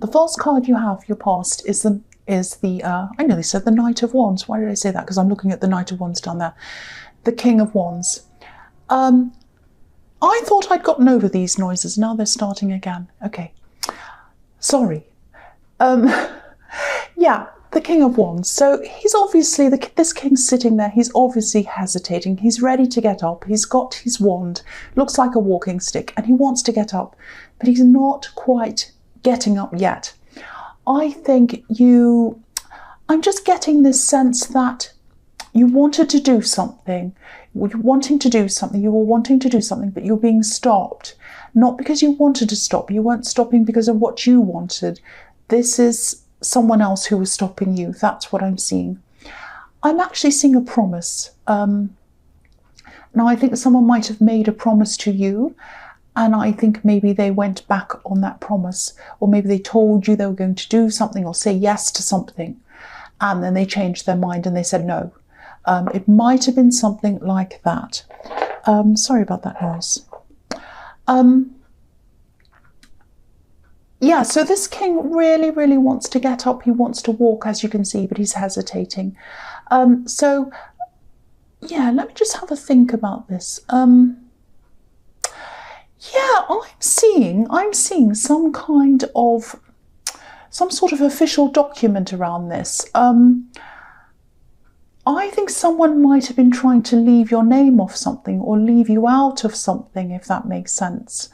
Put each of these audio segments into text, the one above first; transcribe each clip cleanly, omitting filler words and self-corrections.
The first card you have, your past, is the I nearly said the Knight of Wands. Why did I say that? Because I'm looking at the Knight of Wands down there. The King of Wands. I thought I'd gotten over these noises. Now they're starting again. Okay. Sorry. Yeah, the King of Wands. So he's obviously, this king's sitting there. He's obviously hesitating. He's ready to get up. He's got his wand. Looks like a walking stick. And he wants to get up. But he's not quite getting up yet. I think I'm just getting this sense that you wanted to do something. You were wanting to do something, but you're being stopped. Not because you wanted to stop. You weren't stopping because of what you wanted. This is someone else who was stopping you. That's what I'm seeing. I'm actually seeing a promise. Now, I think someone might have made a promise to you, and I think maybe they went back on that promise, or maybe they told you they were going to do something or say yes to something, and then they changed their mind and they said no. It might have been something like that. Sorry about that noise. Yeah, so this king really, really wants to get up. He wants to walk, as you can see, but he's hesitating. So, yeah, let me just have a think about this. Yeah, I'm seeing some sort of official document around this. I think someone might have been trying to leave your name off something or leave you out of something, if that makes sense.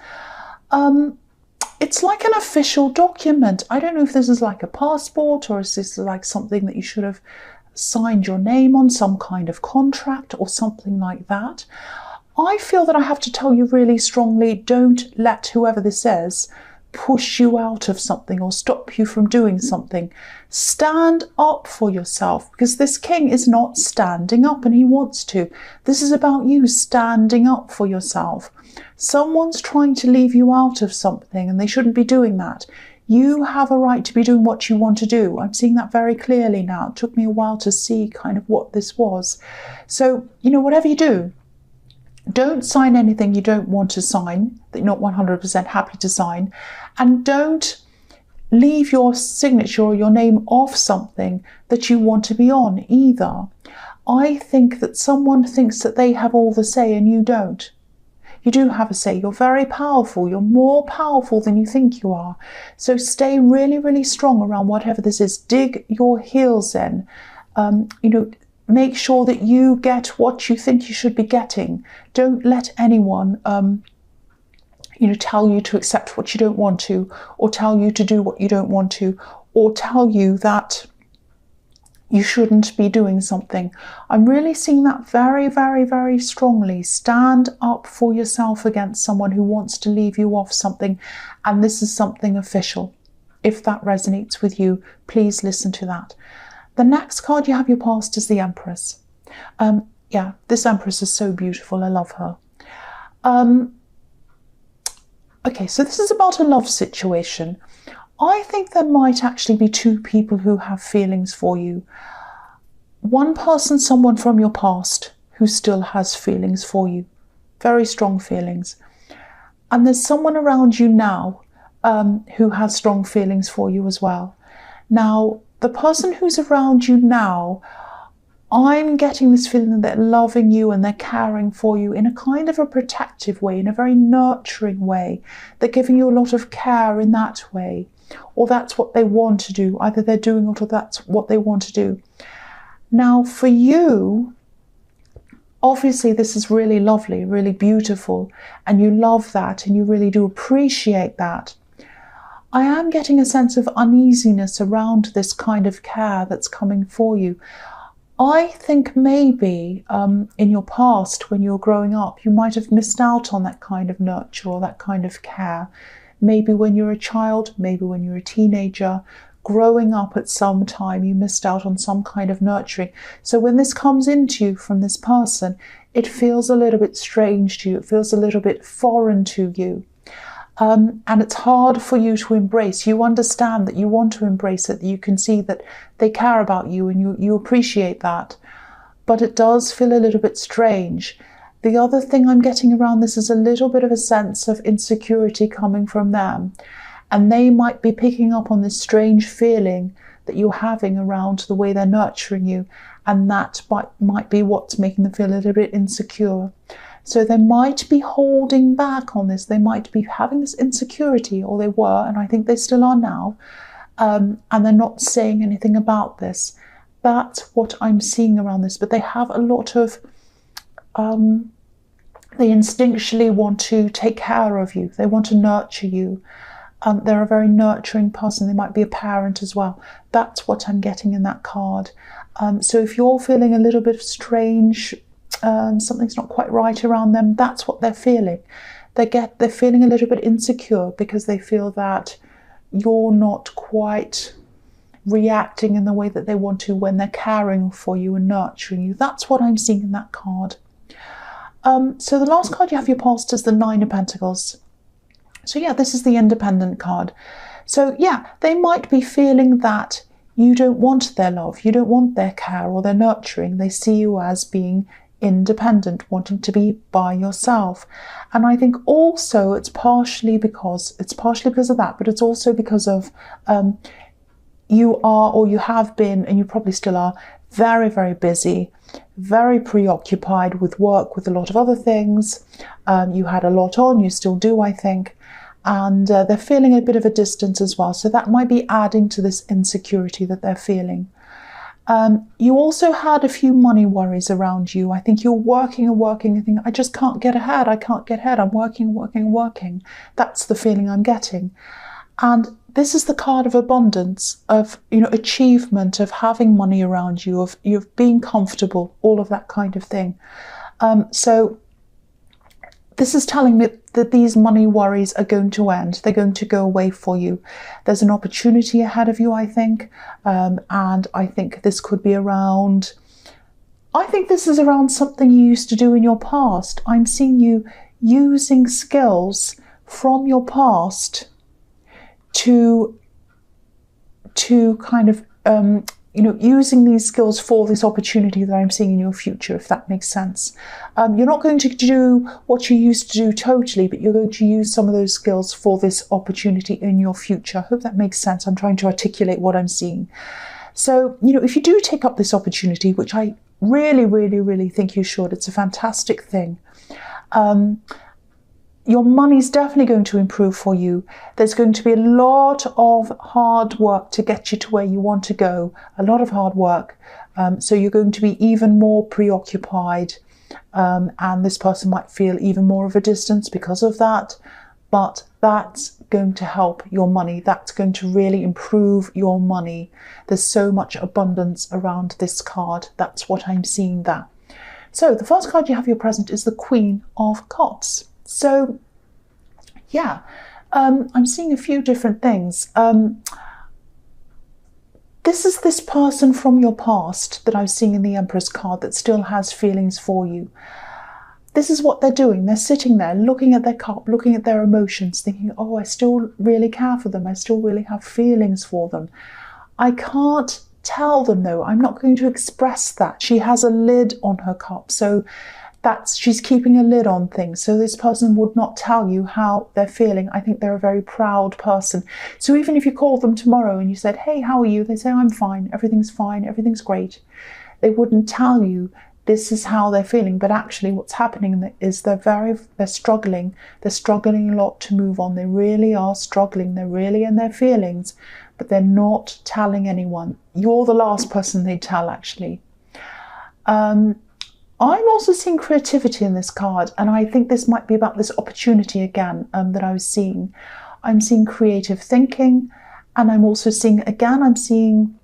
It's like an official document. I don't know if this is like a passport, or is this like something that you should have signed your name on, some kind of contract or something like that. I feel that I have to tell you really strongly, don't let whoever this is push you out of something or stop you from doing something. Stand up for yourself, because this king is not standing up and he wants to. This is about you standing up for yourself. Someone's trying to leave you out of something and they shouldn't be doing that. You have a right to be doing what you want to do. I'm seeing that very clearly now. It took me a while to see kind of what this was. So, whatever you do, don't sign anything you don't want to sign, that you're not 100% happy to sign, and don't leave your signature or your name off something that you want to be on either. I think that someone thinks that they have all the say and you don't. You do have a say. You're very powerful. You're more powerful than you think you are. So stay really, really strong around whatever this is. Dig your heels in. Make sure that you get what you think you should be getting. Don't let anyone, tell you to accept what you don't want to, or tell you to do what you don't want to, or tell you that you shouldn't be doing something. I'm really seeing that very, very, very strongly. Stand up for yourself against someone who wants to leave you off something, and this is something official. If that resonates with you, please listen to that. The next card you have your past is the Empress. Yeah, this Empress is so beautiful. I love her. Okay, so this is about a love situation. I think there might actually be two people who have feelings for you. One person, someone from your past, who still has feelings for you. Very strong feelings. And there's someone around you now who has strong feelings for you as well. Now, the person who's around you now, I'm getting this feeling that they're loving you and they're caring for you in a kind of a protective way, in a very nurturing way. They're giving you a lot of care in that way. Or that's what they want to do. Either they're doing it or that's what they want to do. Now, for you, obviously this is really lovely, really beautiful, and you love that and you really do appreciate that. I am getting a sense of uneasiness around this kind of care that's coming for you. I think maybe in your past, when you were growing up, you might have missed out on that kind of nurture or that kind of care. Maybe when you're a child, maybe when you're a teenager, growing up at some time, you missed out on some kind of nurturing. So when this comes into you from this person, it feels a little bit strange to you. It feels a little bit foreign to you. And it's hard for you to embrace. You understand that you want to embrace it. You can see that they care about you and you appreciate that. But it does feel a little bit strange. The other thing I'm getting around this is a little bit of a sense of insecurity coming from them. and they might be picking up on this strange feeling that you're having around the way they're nurturing you, and that might be what's making them feel a little bit insecure. So they might be holding back on this. They might be having this insecurity, or they were, and I think they still are now, and they're not saying anything about this. That's what I'm seeing around this. But they have a lot of, they instinctually want to take care of you. They want to nurture you. They're a very nurturing person. They might be a parent as well. That's what I'm getting in that card. So if you're feeling a little bit strange, something's not quite right around them, that's what they're feeling. They're feeling a little bit insecure because they feel that you're not quite reacting in the way that they want to when they're caring for you and nurturing you. That's what I'm seeing in that card. So the last card you have your past is the Nine of Pentacles. So yeah, this is the independent card. So yeah, they might be feeling that you don't want their love, you don't want their care or their nurturing. They see you as being independent, wanting to be by yourself. And I think also it's partially because of that, but it's also because of you are, or you have been, and you probably still are, very, very busy, very preoccupied with work, with a lot of other things. You had a lot on, you still do, I think. And they're feeling a bit of a distance as well. So that might be adding to this insecurity that they're feeling. You also had a few money worries around you. I think you're working and working and thinking, I just can't get ahead. I can't get ahead. I'm working. That's the feeling I'm getting. And this is the card of abundance, of, achievement, of having money around you, of being comfortable, all of that kind of thing. So this is telling me that these money worries are going to end. They're going to go away for you. There's an opportunity ahead of you, I think. And I think this could be around, this is around something you used to do in your past. I'm seeing you using skills from your past to kind of, using these skills for this opportunity that I'm seeing in your future, if that makes sense. You're not going to do what you used to do totally, but you're going to use some of those skills for this opportunity in your future. I hope that makes sense. I'm trying to articulate what I'm seeing. So, if you do take up this opportunity, which I really, really, really think you should, it's a fantastic thing. Your money's definitely going to improve for you. There's going to be a lot of hard work to get you to where you want to go, a lot of hard work. So you're going to be even more preoccupied, and this person might feel even more of a distance because of that. But that's going to help your money. That's going to really improve your money. There's so much abundance around this card. That's what I'm seeing there. So the first card you have your present is the Queen of Cups. So, yeah, I'm seeing a few different things. This is this person from your past that I was seeing in the Empress card that still has feelings for you. This is what they're doing. They're sitting there looking at their cup, looking at their emotions, thinking, oh, I still really care for them. I still really have feelings for them. I can't tell them, though. I'm not going to express that. She has a lid on her cup. So she's keeping a lid on things. So this person would not tell you how they're feeling. I think they're a very proud person. So even if you called them tomorrow and you said, hey, how are you? They say, I'm fine, everything's great. They wouldn't tell you this is how they're feeling. But actually what's happening is they're struggling. They're struggling a lot to move on. They really are struggling. They're really in their feelings, but they're not telling anyone. You're the last person they tell, actually. I'm also seeing creativity in this card, and I think this might be about this opportunity again that I was seeing. I'm seeing creative thinking, and I'm also seeing, I'm seeing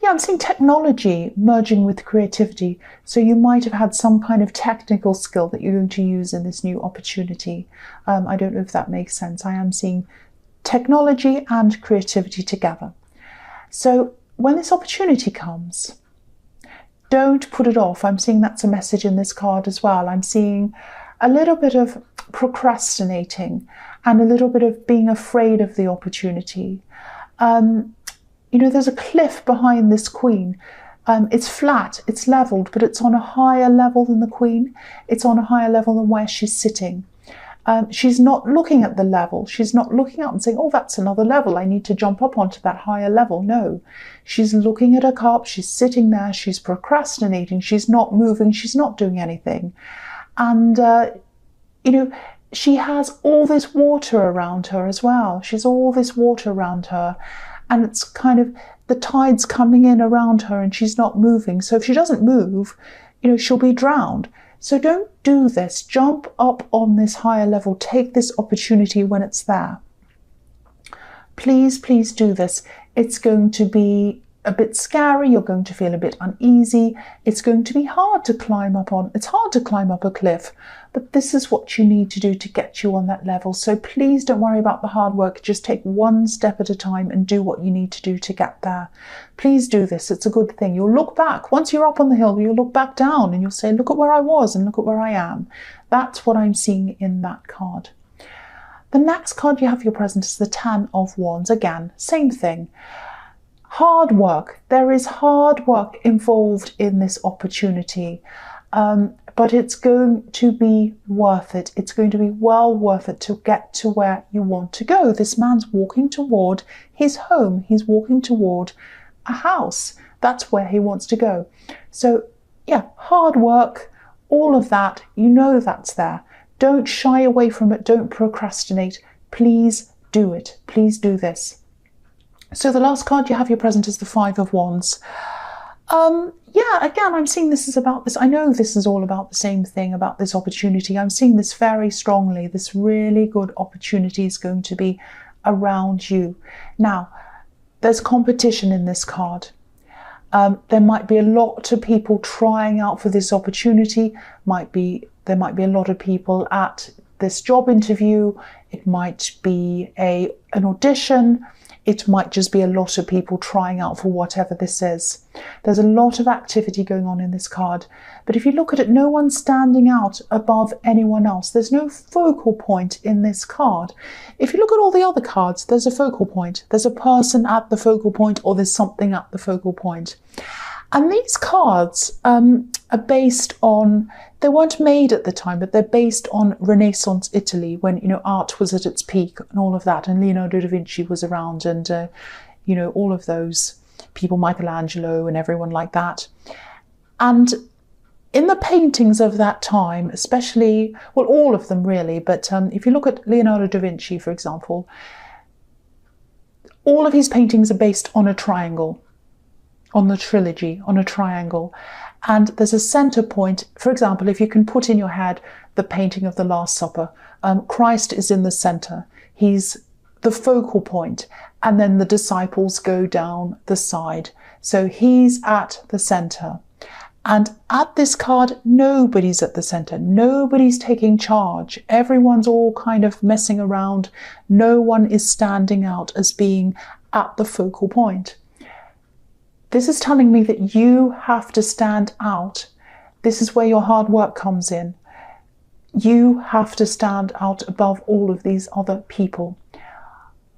technology merging with creativity. So you might have had some kind of technical skill that you're going to use in this new opportunity. I don't know if that makes sense. I am seeing technology and creativity together. So when this opportunity comes, don't put it off. I'm seeing that's a message in this card as well. I'm seeing a little bit of procrastinating and a little bit of being afraid of the opportunity. There's a cliff behind this Queen. It's flat, it's leveled, but it's on a higher level than the Queen. It's on a higher level than where she's sitting. She's not looking at the level. She's not looking up and saying, oh, that's another level. I need to jump up onto that higher level. No, she's looking at her cup. She's sitting there. She's procrastinating. She's not moving. She's not doing anything. And, she has all this water around her as well. She's all this water around her. And it's kind of the tide's coming in around her and she's not moving. So if she doesn't move, she'll be drowned. So don't do this. Jump up on this higher level. Take this opportunity when it's there. Please, please do this. It's going to be a bit scary. You're going to feel a bit uneasy. It's going to be hard to climb up on. It's hard to climb up a cliff, but this is what you need to do to get you on that level. So please don't worry about the hard work. Just take one step at a time and do what you need to do to get there. Please do this. It's a good thing. You'll look back. Once you're up on the hill, you'll look back down and you'll say, look at where I was and look at where I am. That's what I'm seeing in that card. The next card you have for your present is the Ten of Wands. Again, same thing. Hard work. There is hard work involved in this opportunity, but it's going to be worth it. It's going to be well worth it to get to where you want to go. This man's walking toward his home. He's walking toward a house. That's where he wants to go. So yeah, hard work, all of that, that's there. Don't shy away from it. Don't procrastinate. Please do it. Please do this. So the last card you have your present is the Five of Wands. Again, I'm seeing this is about this. I know this is all about the same thing, about this opportunity. I'm seeing this very strongly. This really good opportunity is going to be around you. Now, there's competition in this card. There might be a lot of people trying out for this opportunity. There might be a lot of people at this job interview. It might be an audition. It might just be a lot of people trying out for whatever this is. There's a lot of activity going on in this card. But if you look at it, no one's standing out above anyone else. There's no focal point in this card. If you look at all the other cards, there's a focal point. There's a person at the focal point, or there's something at the focal point. And these cards are based on, they weren't made at the time, but they're based on Renaissance Italy, when, art was at its peak and all of that. And Leonardo da Vinci was around and, all of those people, Michelangelo and everyone like that. And in the paintings of that time, especially, well, all of them really, but if you look at Leonardo da Vinci, for example, all of his paintings are based on a triangle. On the trilogy, on a triangle. And there's a center point. For example, if you can put in your head the painting of the Last Supper, Christ is in the center. He's the focal point, and then the disciples go down the side. So he's at the center. And at this card, nobody's at the center. Nobody's taking charge. Everyone's all kind of messing around. No one is standing out as being at the focal point. This is telling me that you have to stand out. This is where your hard work comes in. You have to stand out above all of these other people.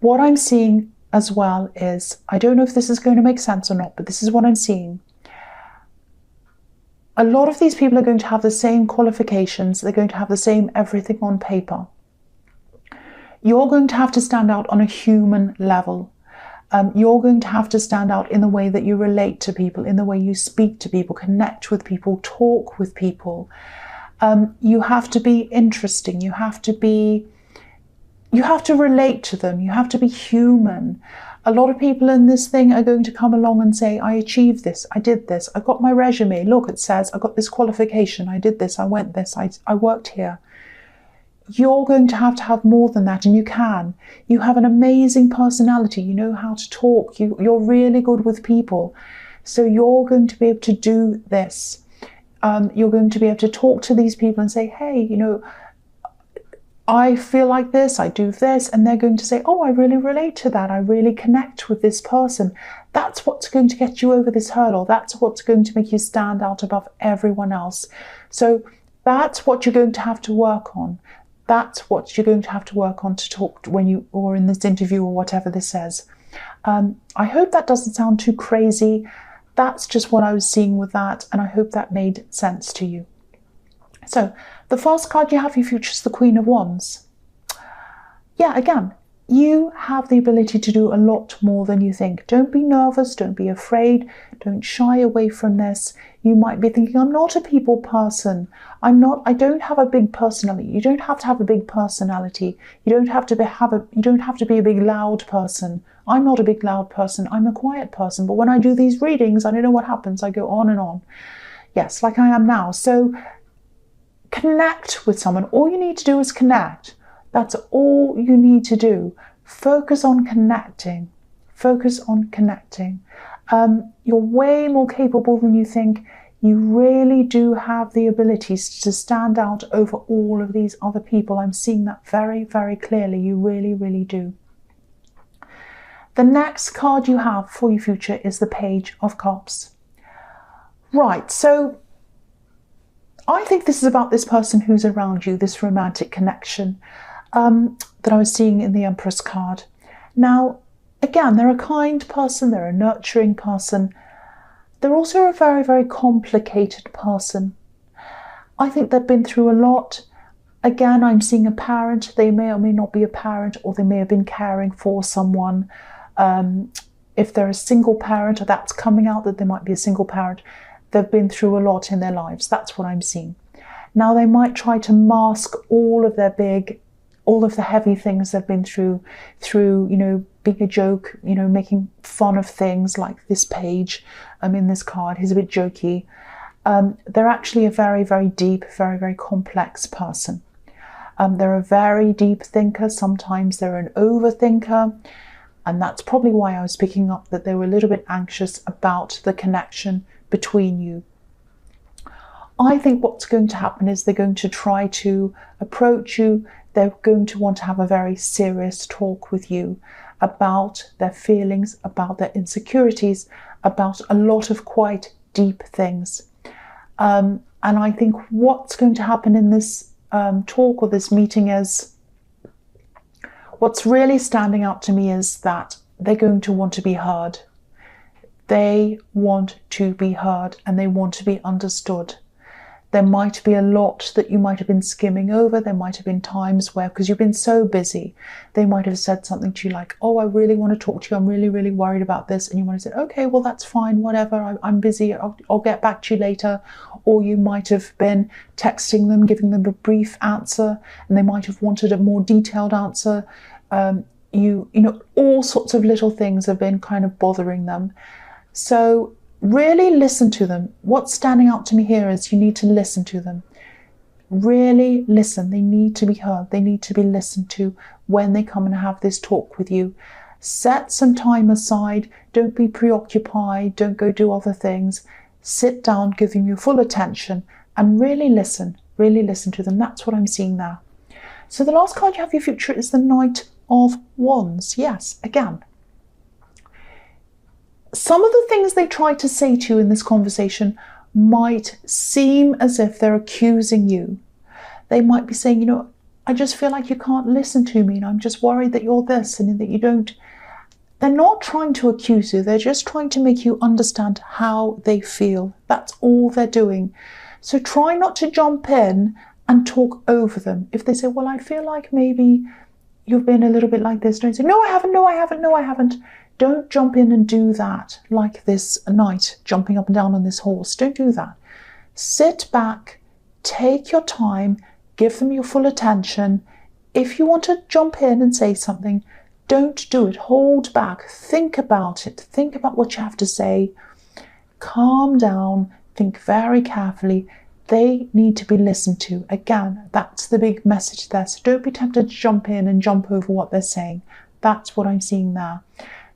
What I'm seeing as well is, I don't know if this is going to make sense or not, but this is what I'm seeing. A lot of these people are going to have the same qualifications. They're going to have the same everything on paper. You're going to have to stand out on a human level. You're going to have to stand out in the way that you relate to people, in the way you speak to people, connect with people, talk with people. You have to be interesting. You have to relate to them. You have to be human. A lot of people in this thing are going to come along and say, I achieved this, I did this, I got my resume. Look, it says I got this qualification, I did this, I went this, I worked here. You're going to have more than that, and you can. You have an amazing personality. You know how to talk. You're really good with people. So you're going to be able to do this. You're going to be able to talk to these people and say, hey, I feel like this, I do this. And they're going to say, oh, I really relate to that. I really connect with this person. That's what's going to get you over this hurdle. That's what's going to make you stand out above everyone else. So that's what you're going to have to work on. That's what you're going to have to work on to talk when you, or in this interview or whatever this says. I hope that doesn't sound too crazy. That's just what I was seeing with that, and I hope that made sense to you. So the first card you have for your future is the Queen of Wands. Yeah, again, you have the ability to do a lot more than you think. Don't be nervous, don't be afraid, don't shy away from this. You might be thinking, I'm not a people person. I don't have a big personality. You don't have to have a big personality. You don't have to be a big loud person. I'm not a big loud person. I'm a quiet person. But when I do these readings, I don't know what happens. I go on and on. Yes, like I am now. So connect with someone. All you need to do is connect. That's all you need to do. Focus on connecting. Focus on connecting. You're way more capable than you think. You really do have the abilities to stand out over all of these other people. I'm seeing that very, very clearly. You really, really do. The next card you have for your future is the Page of Cups. Right, so I think this is about this person who's around you, this romantic connection that I was seeing in the Empress card. Now, again, they're a kind person, they're a nurturing person. They're also a very, very complicated person. I think they've been through a lot. Again, I'm seeing a parent. They may or may not be a parent, or they may have been caring for someone. If they're a single parent, that's coming out that they might be a single parent. They've been through a lot in their lives. That's what I'm seeing. Now, they might try to mask all of the heavy things they've been through, being a joke, making fun of things like this page in this card. He's a bit jokey. They're actually a very, very deep, very, very complex person. They're a very deep thinker. Sometimes they're an overthinker. And that's probably why I was picking up that they were a little bit anxious about the connection between you. I think what's going to happen is they're going to try to approach you. They're going to want to have a very serious talk with you about their feelings, about their insecurities, about a lot of quite deep things. And I think what's going to happen in this talk or this meeting is, what's really standing out to me is that they're going to want to be heard. They want to be heard and they want to be understood. There might be a lot that you might have been skimming over. There might have been times where, because you've been so busy, they might have said something to you like, oh, I really want to talk to you. I'm really, really worried about this. And you might have said, okay, well, that's fine, whatever. I'm busy. I'll get back to you later. Or you might have been texting them, giving them a brief answer, and they might have wanted a more detailed answer. All sorts of little things have been kind of bothering them. So really listen to them. What's standing out to me here is you need to listen to them. Really listen. They need to be heard. They need to be listened to when they come and have this talk with you. Set some time aside. Don't be preoccupied. Don't go do other things. Sit down, give them your full attention, and really listen. Really listen to them. That's what I'm seeing there. So the last card you have for your future is the Knight of Wands. Yes, again. Some of the things they try to say to you in this conversation might seem as if they're accusing you. They might be saying, I just feel like you can't listen to me, and I'm just worried that you're this and that you don't. They're not trying to accuse you. They're just trying to make you understand how they feel. That's all they're doing. So try not to jump in and talk over them. If they say, well, I feel like maybe you've been a little bit like this, don't say, no, I haven't, no, I haven't, no, I haven't. Don't jump in and do that like this knight jumping up and down on this horse. Don't do that. Sit back, take your time, give them your full attention. If you want to jump in and say something, don't do it. Hold back. Think about it. Think about what you have to say. Calm down. Think very carefully. They need to be listened to. Again, that's the big message there. So don't be tempted to jump in and jump over what they're saying. That's what I'm seeing there.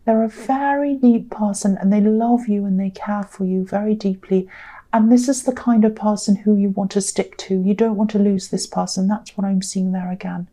They're a very deep person and they love you and they care for you very deeply. And this is the kind of person who you want to stick to. You don't want to lose this person. That's what I'm seeing there again.